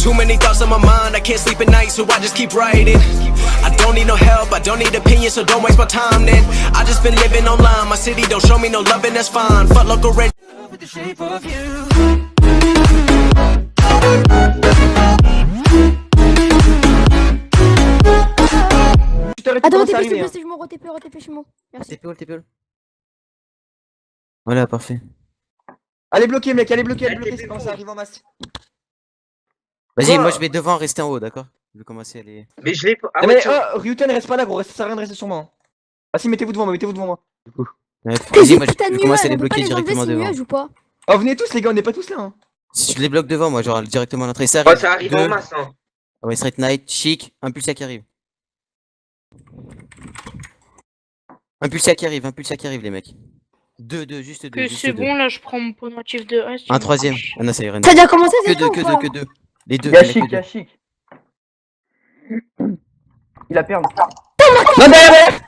Too many thoughts on my mind, I can't sleep at night, so I just keep writing. I don't need no help, I don't need opinions, so don't waste my time then. I just been living online, my city don't show me no love and that's fine. Fuck local red with the shape of you. Attends, TP, je m'en re-TP chez moi. Merci. TP. Voilà, parfait. Allez bloquer mec, allez bloquer, c'est quand ça arrive en masse. Vas-y, moi je vais devant rester en haut, d'accord? Je vais commencer à aller. Mais je l'ai pas. Ah mais Ryuten reste pas là gros, ça sert à rien de rester sur moi. Ah si, mettez-vous devant moi, Du coup. Vas-y, moi je vais commencer à les bloquer directement devant. Ou pas Oh venez tous les gars, on n'est pas tous là hein. Si je les bloque devant, moi genre directement à l'entrée, ça Oh, arrive. ça arrive en masse hein. Ouais, Straight Knight, Chic, Impulsia qui arrive. Impulsia qui arrive les mecs. Deux, juste deux. Que c'est bon, là je prends mon point natif de S. Un troisième. Ah non, ça y est, rien. Ça a déjà commencé, c'est Que deux. Les deux. Y'a chic. Il a perdu. Non derrière.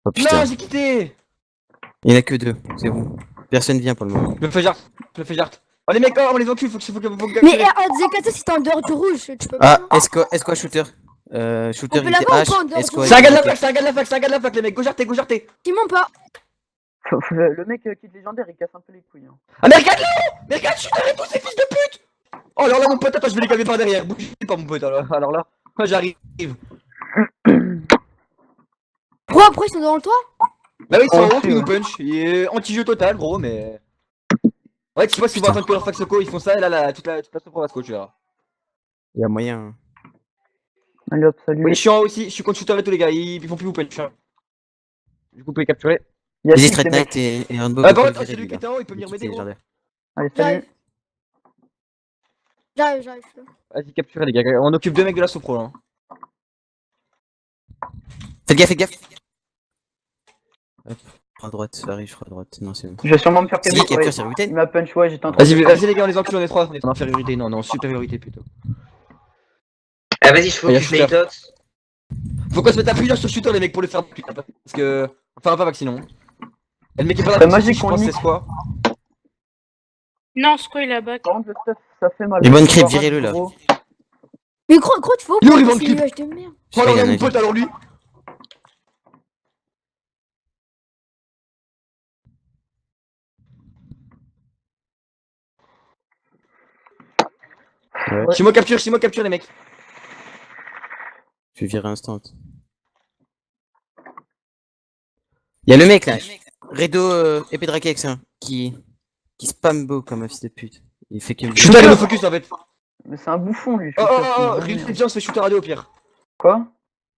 Oh putain. Non j'ai quitté. Il y en a que deux, c'est bon. Personne vient pour le moment. Je me fais jarte. Oh les mecs, on les encule, faut que Mais ZKT si t'es en dehors du rouge, tu peux Ah, pas. est-ce shooter Shooter il était H, est-ce C'est un gars de la fac, les mecs, go jarter. Simon pas. Le mec qui est légendaire, il casse un peu les couilles. Hein. Ah mais regarde, shooter et tous ces fils de pute. Oh alors là mon pote, attends, je vais les calmer par derrière. Bougez pas mon pote, alors là, moi j'arrive. Pourquoi ils sont devant toi? Bah oui, ils sont en haut qui nous punch. Il est anti-jeu total, gros, mais. Ouais, tu vois, si vous attendez que leur fac Soko, ils font ça, et là, toute la Soprovasco, tu verras. Y'a moyen. Allez hop, salut. Oui, je suis en haut aussi, je suis contre shooter et tous les gars, ils font plus vous punch. Du coup, vous pouvez capturer. Y'a Vas-y, chic, Straight les Knight mecs. et Rainbow. Par contre, celui qui est en haut, il peut venir m'aider, gros. Allez, salut. J'arrive. Vas-y, capturez les gars, on occupe deux mecs de la Sopro là. Faites gaffe. Hop, à droite, ça arrive, je crois à droite. Non, c'est bon. Je vais sûrement me faire Si, calmer. capture sur Il Witten. m'a punch, ouais, j'étais en train Vas-y les gars, on les encule, on est trois, on est en infériorité, non, en supériorité plutôt. Ah vas-y, je focus les dots. Faut qu'on se mette appuyé sur le shooter les mecs pour le faire parce que. Enfin, pas vaccinons. Et le mec est pas là, C'est magique je qu'on pense nique. c'est quoi. Non, Squall il a back. Par contre, le stuff, ça fait mal. Les bonnes creeps, virez-le là. Mais gros, tu faut Il pas arrive en c'est clip. nuage de merde. Oh alors il y là, en a mon une. pote, alors lui. Ouais. Chez moi capture les mecs. Je vais virer instant. Y'a le mec là, Redo épée de Rakex, hein, qui spam beau comme un fils de pute. Il fait que. Shooter il me focus en fait. Mais c'est un bouffon lui. Viens on se fait shooter à deux au pire. Quoi?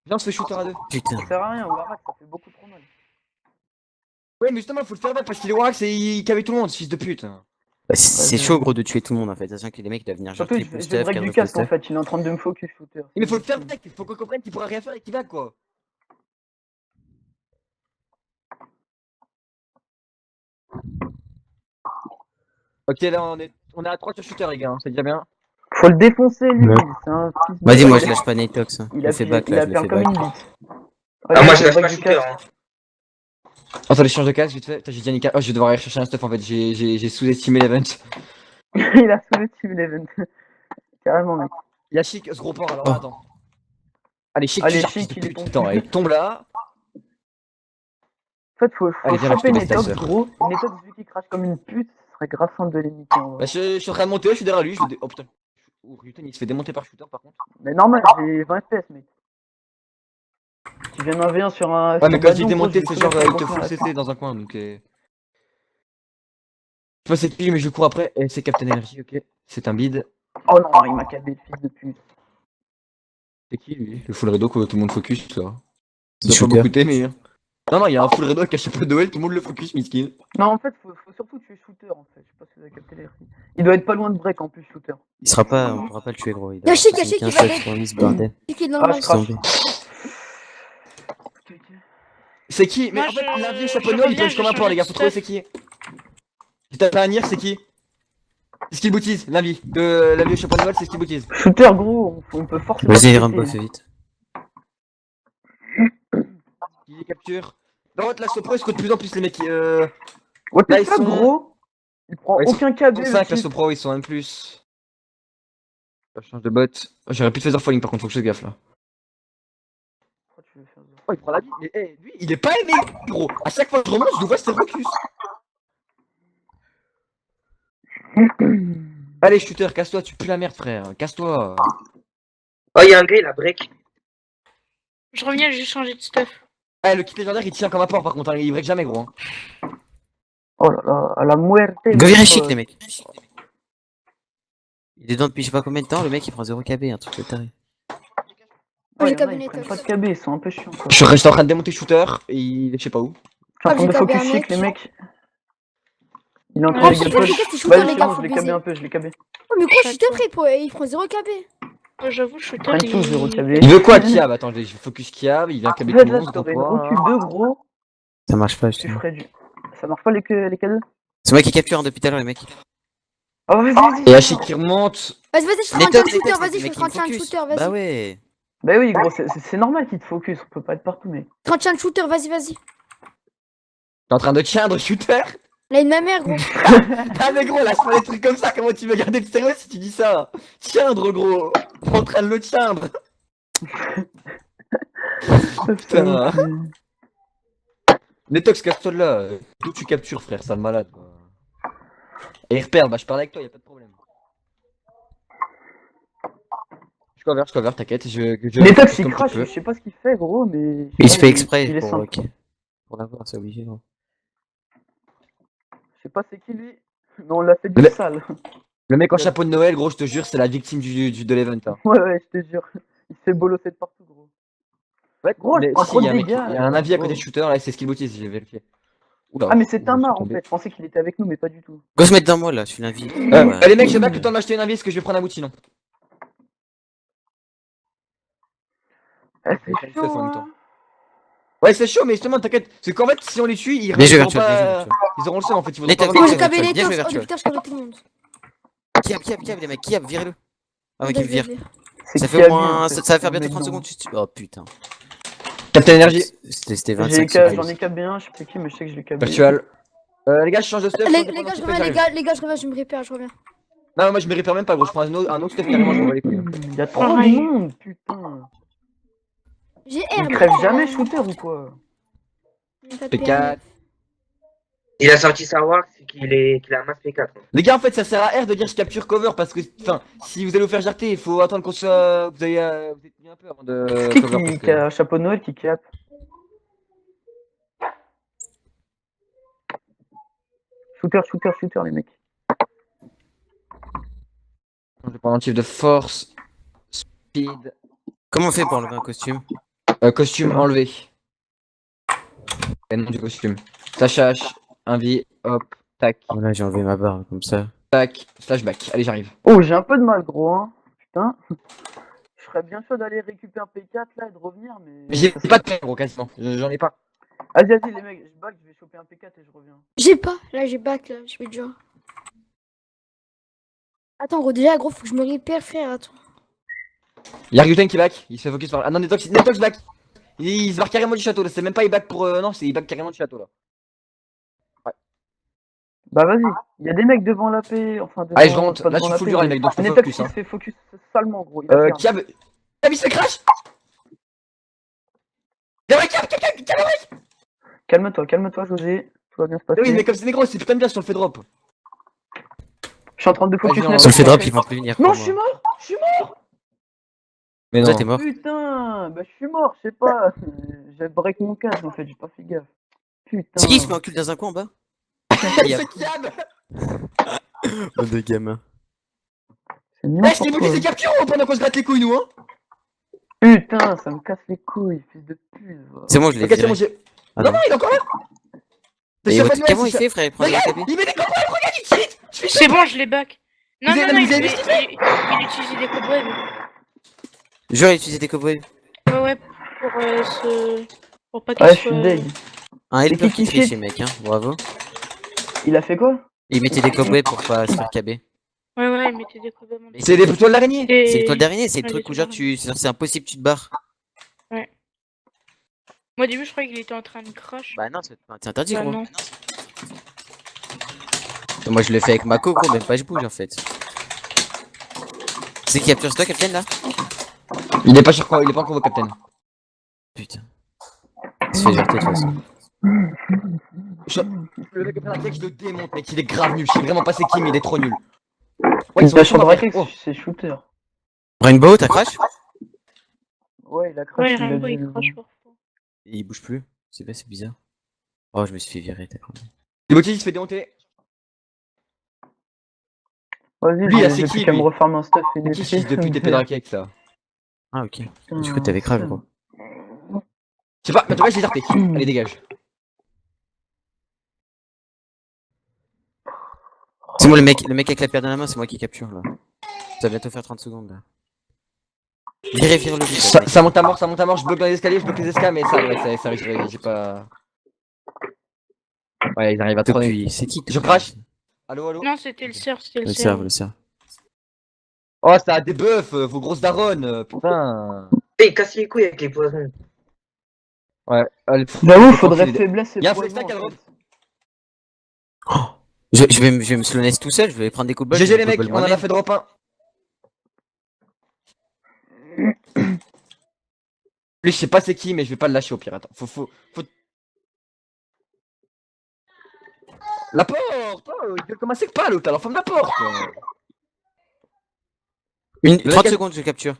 Viens on se fait shooter à deux. Putain. Ça sert à rien, Warhack, ça fait beaucoup trop mal. Ouais mais justement faut le faire back parce qu'il est Warax et il cavait tout le monde, fils de pute. Bah, c'est chaud gros de tuer tout le monde en fait, sachant que les mecs doivent venir genre Surtout, triple je vais stuff, break du quadruple casque en stuff. fait, il est en train de me focus shooter. Mais faut le faire back, faut qu'on comprenne qu'il pourra rien faire et qu'il va quoi. Ok là on est à 3 sur shooter les gars, c'est déjà bien. Faut le défoncer lui, Ouais. c'est un fils de... Vas-y, moi je lâche pas Natox. Hein. Il Je a le fais fait back là, je le fais comme back. une bite. Ah moi je lâche break pas du shooter casque. hein. Attends, l'échange de casque vite fait. Putain, j'ai déjà niqué. Oh, je vais devoir aller chercher un stuff en fait. J'ai sous-estimé l'event. Il a sous-estimé l'event. Carrément mec. Il y a Chic, ce gros port alors Oh. attends. Allez, Chic, Allez, tu gères, Chic, fils de il est pute. tombé. Attends, allez, tombe là. En fait, faut Allez, viens, choper là, je te laisse Netox ta gros. Netox vu qu'il crache comme une pute, ce serait grave simple de l'imiter en vrai. Bah, je suis en train de monter, je suis derrière lui. Oh putain. Oh, Ryuten, il se fait démonter par shooter par contre. Mais normal, j'ai 20 FPS mec. Tu viens d'un V1 sur un... Ouais, mais sur quand un je dis ballon, démonter, gros, c'est je genre vais il te commencer fout à CC dans un coin donc. Je sais pas c'est qui, mais je cours après. Et c'est Captain Energy, ok. C'est un bid. Oh non, il m'a câblé le fils de pute. C'est qui lui? Le full redo que tout le monde focus là. Qui Ça doit pas shooter beaucoup t'aimer. Hein. Non, il y a un full redo qui a pas de Noël, tout le monde le focus, miskin. Non, en fait, faut surtout tuer shooter en fait. Je sais pas si vous avez capté les récits. Il doit être pas loin de break en plus, shooter. Il sera pas, on pourra pas le tuer gros. Il Y'a a Chic, il 75 va shots sur lui, ce bordel. Chic est dans Ah, le je match. crache. Zombie. C'est qui? Mais Moi, en fait, je- l'invié je chapeau de Noël, il reviens, punch comme un j'ai porc, les gars. changé Faut de trouver c'est qui. Si t'as pas un Nier, c'est qui? C'est ce qu'il boutise, l'invié. De l'invié au chapeau de Noël, c'est ce qu'il boutise. Shooter gros, on peut forcément. Vas-y, Rambo, fais vite. Il capture. Dans votre la Sopro, il se coûte de plus en plus, les mecs. What Là, the ils fuck sont- gros? Il prend Ouais, ils aucun KB. Ils sont le 5 la type. Sopro, ils sont un plus. Je change de bot. J'aurais plus de phaser falling par contre, faut que je fasse gaffe là. Pourquoi tu veux faire ça? Oh, il prend la vie. Mais lui, il est pas aimé, gros. À chaque fois que je remonte, je le vois, c'est focus. Allez, shooter, casse-toi, tu pues la merde, frère. Casse-toi. Oh, y'a un gars, il a break. Je reviens, j'ai changé de stuff. Eh, le kit légendaire, il tient comme apport par contre, hein, il break jamais, gros. Hein. Oh là là, à la muerte. Go vérifier les mecs. Il est dedans depuis je sais pas combien de temps, le mec il prend 0 KB, un truc de taré. Moi, j'ai Ils cabinet prennent Tox. pas de KB, ils sont un peu chiants quoi. Je suis en train de démonter shooter, et il est je sais pas où. Je suis en Ah, train j'ai de câblé focus un chic mec. les mecs. Il est en Oh, train de c'est gueule pas push. efficace, c'est shooter, Vas-y, les c'est gars, bon, faut je l'ai build. câblé un peu, je l'ai câblé. Oh, mais quoi, shooter, il prend 0 KB. Oh, j'avoue, shooter, Prends tous 0 KB. Il veut quoi, Kiab? Attends, je focus Kiab, il vient En câbler fait, tout le là, monde, si c'est t'aurais une toi. Roku 2 gros, Ça marche pas, je tu te ferais du. Ça marche pas les cadeaux? C'est moi qui capture hein, depuis tout à l'heure les mecs. Oh, vas-y. Et Hachik qui remonte. Vas-y, je fais Les 31 tox, les shooter, tox, vas-y, les je fais mecs qui me 31 focus. shooter, vas-y. Bah ouais. Bah oui, gros, c'est normal qu'il te focus, on peut pas être partout, mec. 31 shooter, vas-y. T'es en train de tiendre shooter? Là, une ma mère, gros. Ah mais gros, lâche pas des trucs comme ça, comment tu veux garder le stéréo si tu dis ça? Tiendre gros, t'es en train de le tiendre. Putain. Netox, casse-toi de là, d'où tu captures frère, sale malade. Et repère, bah je parle avec toi, y'a pas de problème. Je cover, t'inquiète, Les tox comme il tu crash, peux. je sais pas ce qu'il fait, gros, mais. Il se fait exprès Il est pour, simple. pour l'avoir, c'est obligé gros. Je sais pas c'est qui lui, mais on l'a fait du Le- sale. Le mec en chapeau de Noël, gros, je te jure, c'est la victime de l'event. Hein. Ouais, je te jure. Il se fait bolosser de partout, gros. Ouais, Gros, mais je prends si, trop il y de a un mec, dégâts. il y a un avis à côté Oh. de shooter, là, c'est skill booties, j'ai vérifié. Oula, Ah, mais c'est je un suis mar en tombé. fait, je pensais qu'il était avec nous, mais pas du tout. Go se mettre dans moi là, je suis l'invite. Les mecs, je back le temps de m'acheter une avis, parce que je vais prendre un bout sinon. Eh, c'est Ouais, chaud, ça, en même temps. hein. Ouais, c'est chaud, mais justement, t'inquiète. C'est qu'en fait, si on les tue, ils Bien joué auront virtuel, bien joué virtuel. ils auront le seum en fait. Ils Les voudront tox, pas Moi, les j'ai tox, câblé les bien joué tox. Oh, virtuel. putain, je câble tout le monde. Kiab les mecs, Kiab, virez-le. Avant qu'il me Vas-y, vire. vas-y. C'est Ça qui fait a au moins, bien, ça c'est va faire le bientôt mec 30 dans- secondes. Oh putain. Captain Energy, C'était 25 J'en ai secondes. câblé un, je sais plus qui, mais je sais que je l'ai câblé. virtual. Les gars, je change de stuff. Les gars, je reviens, les gars, je reviens, je me répare, je reviens. Non, moi je me répare même pas, gros. Je prends un autre stuff carrément, je m'en bats les couilles. Il y a trop Pareil. de monde, putain. J'ai R, Il mais crève R, jamais hein. shooter ou quoi? Pas de P4. Il a sorti sa war, c'est qu'il a un masse P4. Les gars, en fait, ça sert à R de dire je capture cover parce que, enfin, si vous allez vous faire jarter, il faut attendre qu'on soit. Vous êtes mis un peu avant de. C'est cover, parce qui que- a un chapeau de Noël qui cap? Shooter, les mecs. Je vais prendre un type de force, speed, Comment on fait pour enlever un costume? costume enlevé. Et nom du costume. Slash, invie, hop, tac, Voilà, j'ai enlevé ma barre comme ça. tac, flashback. Allez, j'arrive. Oh, j'ai un peu de mal, gros, hein. Putain. Je serais bien chaud d'aller récupérer un P4 là et de revenir, mais. J'ai ça pas de pain, gros, quasiment. J'en ai pas. Vas-y, les mecs, je back, je vais choper un P4 et je reviens. J'ai pas. Là, j'ai back, là. Je vais déjà. Attends, gros, déjà, gros, faut que je me répare, frère. Attends. Y'a Ryuten qui back, il se fait focus par. Ah non, Netox back. Il se barre carrément du château là, c'est même pas il back pour. Non, c'est il back carrément du château là. Bah, vas-y, il y a des mecs devant la paix, enfin devant. Allez, je rentre. pas Là, devant je suis la full paix, dur, les mais mecs, donc je peux Netox, focus. il Hein. se fait focus salement, gros. Il a perdu. Kiab. Kiab, il se crash. Y'a ouais, Kiab. Calme-toi, José. Tout va bien se passer. Oui, mais comme c'est négro, c'est putain de bien si on le fait drop. Je suis en train de focus. Vas-y, Netox. Sur le fait drop, ils vont plus venir. Non, pour je suis moi. mort. Mais Toi, non. t'es mort. Putain, bah je suis mort, je sais pas. J'ai break mon casque en fait, j'ai pas fait gaffe. Putain. C'est qui se met en cul dans un coin en bas? C'est Kiab. Oh, des gamins. C'est Eh, je n'importe t'ai quoi. bouclé ses captures pendant qu'on se gratte les couilles, nous, hein. Putain, ça me casse les couilles, fils de pute. va. C'est bon, je l'ai Ok, c'est viré. bon, j'ai. Ah Non, non. non, il est encore là. C'est Et chapeau de votre- Noël, comment il c'est fait, frère? Il prend des Regarde, KB? il met des copains, regarde, il cheat. Je suis C'est bon, je l'ai back. Non, Vous non, avez- non, vous avez vu ce qu'il fait il utilisait des cobwebs. Genre, il utilisait des cowboys. Ouais, pour pas qu'il Ouais, je soit. suis deg. Un helper qui qui cheat trichait, mec, hein. Bravo. Il a fait quoi? Il mettait des cowboys pour pas se faire KB. Ouais, il mettait des cobwebs en dessous. C'est des toiles d'araignée. Et- C'est l'étoile d'araignée, c'est le Ouais, truc où l'étoile genre c'est impossible, tu te barres. Moi, au début, je croyais qu'il était en train de crash. Bah non, c'est interdit, Bah gros. non. Moi je le fais avec Mako, gros, même pas je bouge en fait. C'est qui capture, c'est toi, Captain, là? Il est pas sur quoi, il est pas encore au captain. Putain. Il se fait jarter, de toute façon. Le mec après la tech, je le démonte, mec, il est grave nul. Je sais vraiment pas c'est qui, mais il est trop nul. Ouais, Il sont t'a sur sur Drakex, Oh. c'est shooter. Rainbow, t'as crash? Ouais, il a Ouais, crash. il a Rainbow, dit, il crache fort. Il bouge plus. C'est pas, c'est bizarre. Oh, je me suis fait virer, t'as compris. Le motif, il se fait démonter. Vas-y, Lui, là, c'est j'ai qui, plus qu'à me lui refaire un stuff et C'est qui fils de pute épée Drakex, ça? Ah, ok. Du coup, t'avais crash, gros. Je sais pas, mais en tout cas, je les ai arpés. Allez, dégage. C'est moi le mec avec la pierre dans la main, c'est moi qui capture, là. Ça va bientôt faire 30 secondes, là. Virez le but, Ça, mec. ça monte à mort, je bloque dans les escaliers, je bloque les escaliers, mais ça arrive, j'ai pas... Ouais, ils arrivent à trop. Depuis, c'est qui? Je crash. Allô, allô? Non, c'était le cerf, c'était le Le cerf. cerf, le cerf. Oh, ça a des buffs, vos grosses daronnes, putain. Il casse les couilles avec les poisons. Ouais, allez. J'avoue, faudrait faiblesse et Y'a un poison, freestyle, en Calrop. fait. Je vais me slow tout seul, je vais prendre des coups de balle. GG je vais les mecs, football on en a moi-même. fait drop 1. Lui, je sais pas c'est qui, mais je vais pas le lâcher au pire. Attends, faut... La porte! Oh, il gueule comme un sec pas l'autre, alors ferme la porte! Le 30 mec- secondes, je capture.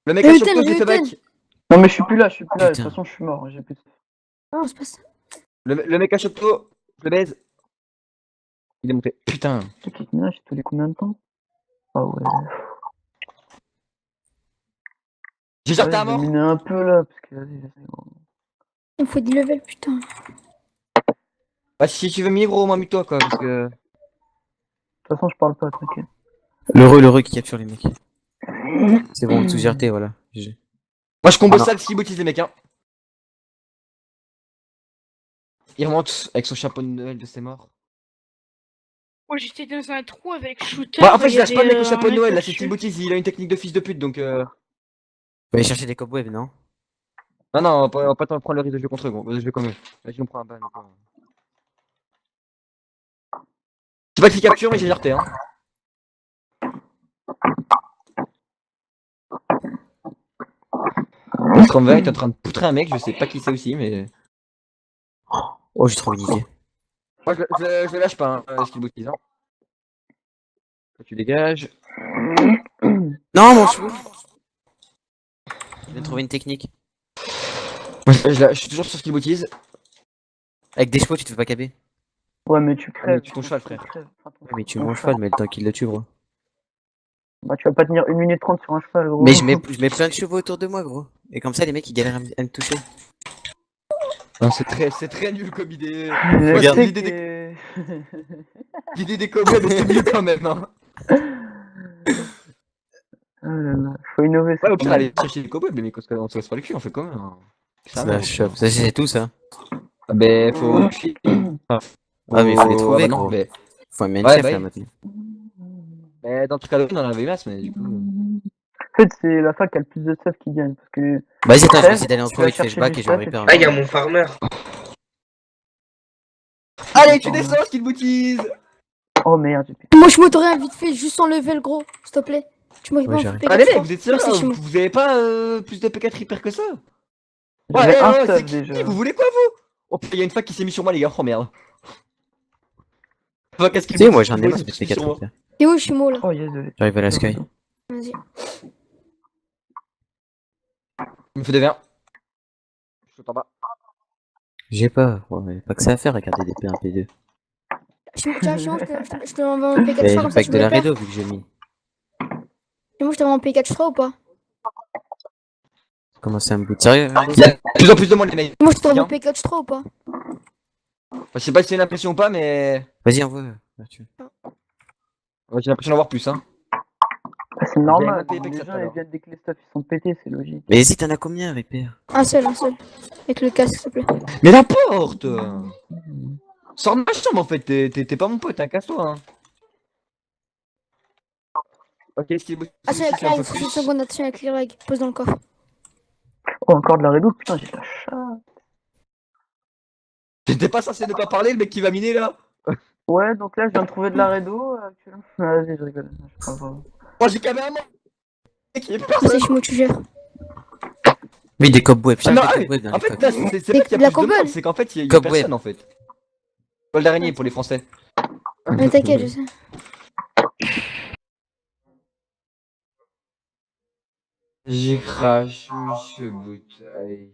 Le mec a Putain, surtout, je l'ai fait putain. back. Non, mais je suis plus là, de toute Putain. façon, je suis mort. J'ai plus de... Non, c'est pas ça. Le mec a surtout, je le baise. Il est monté. Putain. Tu sais, Kikina, j'ai tous les combien de temps? Ah ouais. J'ai jarté à Je vais mort. miner un peu là, parce que vas-y, gros. Il faut 10 levels, putain. Bah, si tu veux miner, gros, au moins mute-toi, quoi, parce que. De toute façon, je parle pas, t'inquiète. L'heureux qui capture les mecs. C'est bon, tout GRT, voilà. GG. Moi, je combo Ah non. ça le skibotise les mecs, hein. Il remonte avec son chapeau de Noël de ses morts. Oh, j'étais dans un trou avec shooter. Ouais, en fait, il je y lâche pas le avait, mec au chapeau de un Noël, là, mec c'est au-dessus. skibotise, il a une technique de fils de pute, donc Faut aller chercher des cobwebs, non? Non, on va pas prendre le risque de jouer contre eux, gros. Je vais comme eux. Vas-y, on prend un ban. C'est pas qui capture, mais j'ai jarté, hein. Stromberg est en train de poutrer un mec, je sais pas qui c'est aussi, mais. Oh, j'ai trop niqué. Moi, je le lâche pas, hein, ce qu'il boutise, hein. Toi, tu dégages. Non, mon cheveu! Je viens de trouver une technique. Moi, je suis toujours sur ce qu'il boutise. Avec des chevaux, tu te fais pas caber. Ouais, mais tu crèves. mais tu ton cheval, frère. crèves. Enfin, ton- Ouais, mais tu ton mon cheval, mais le temps qu'il le tue, gros. Bah, tu vas pas tenir 1 minute 30 sur un cheval, gros. Mais je mets plein de chevaux autour de moi, gros. Et comme ça, les mecs, ils galèrent à me toucher. Non, c'est très nul comme idée. Je Regarde, sais l'idée que... L'idée des cowboys, mais c'est mieux quand même, hein. Oh là là, faut innover. Ouais, ça. au pire, aller chercher des cowboys, mais on se casse pas les culs, on fait comment, hein. Ça chope. Ça, c'est tout, ça. Ah, ben, faut. Ah, mais il faut les trouver, bah non, gros. mais. Faut un main Ouais, chef, bah là, oui. maintenant. Mais dans le truc à l'autre, on en avait masse, mais du coup. En fait, c'est la fac qui a le plus de stuff qui gagne. Parce que Vas-y, attends, je vais Crève, essayer d'aller en tu pro vas et chercher flashback du et je vais stuff et repair. Ah, il y a mon farmer. Allez, tu descends, qu'il boutise. Oh merde, j'ai plus. Moi, je m'autorais un vite fait, juste sans level, gros. S'il te plaît. Tu m'aurais Ouais, pas j'arrive. fait Allez, PK3. vous êtes sérieux, Merci, Chimo. vous avez pas plus de P4 hyper que ça? J'avais un c'est stuff qui déjà. Vous voulez quoi, vous? Oh, il y a une fac qui s'est mis sur moi, les gars. Oh merde. Enfin, qu'est-ce qu'il Tu sais, moi, boutise, j'en ai il marre de boutise sur moi. P4. T'es où, Chimo, là? Oh yes, désolé. J'arrive à la sky. Vas-y. Il me fait de verre. Je saute en bas. J'ai pas. Ouais, pas que ça à faire, regarder des P1, P2. Chimo, tiens, Chimo, je te l'envoie en Et P4 le comme ça, pack tu de me la le perds. Redo, vu que j'ai mis. Chimo, je t'envoie en P4 ou pas? Comment ça me boot? Sérieux? Il y a de plus en plus de monde, les mecs. Moi, je t'envoie en Bien. P4 ou pas? Enfin, je sais pas si c'est une impression ou pas, mais. Vas-y, envoie. Mathieu. Ouais, j'ai l'impression d'en voir plus, hein. Bah, c'est normal. monté Apex Les tout gens à ils l'heure. viennent dès que les stuff ils sont pétés, c'est logique. Mais vas-y, t'en as combien, Repair? Un seul. Avec le casque, s'il te plaît. Mais la porte! Sors de ma chambre en fait, t'es pas mon pote, hein, casse-toi. Hein. Ok, ce qui est Attention avec un peu l'lag, 60 plus. secondes, attention avec les lag. Pose dans le coffre. Oh, encore de la redo, putain, j'ai la chatte. J'étais pas censé ne pas parler, le mec qui va miner là. Ouais, donc là, je viens de trouver de la redo actuellement. Vas-y, je rigole. Je sais pas, vraiment. Oh, j'ai camé un mort. Il y a plus C'est personne. Chimo, tu gères. Oui, des cobwebs. Ah non, des ah, cobwebs dans en les fait, coques. là, c'est pas qu'il y a La plus de monde, cobble. c'est qu'en fait, il y a Cobweb. personne en fait. Toile d'araignée pour les Français. Mais t'inquiète, je sais. J'ai craché ce bouteille.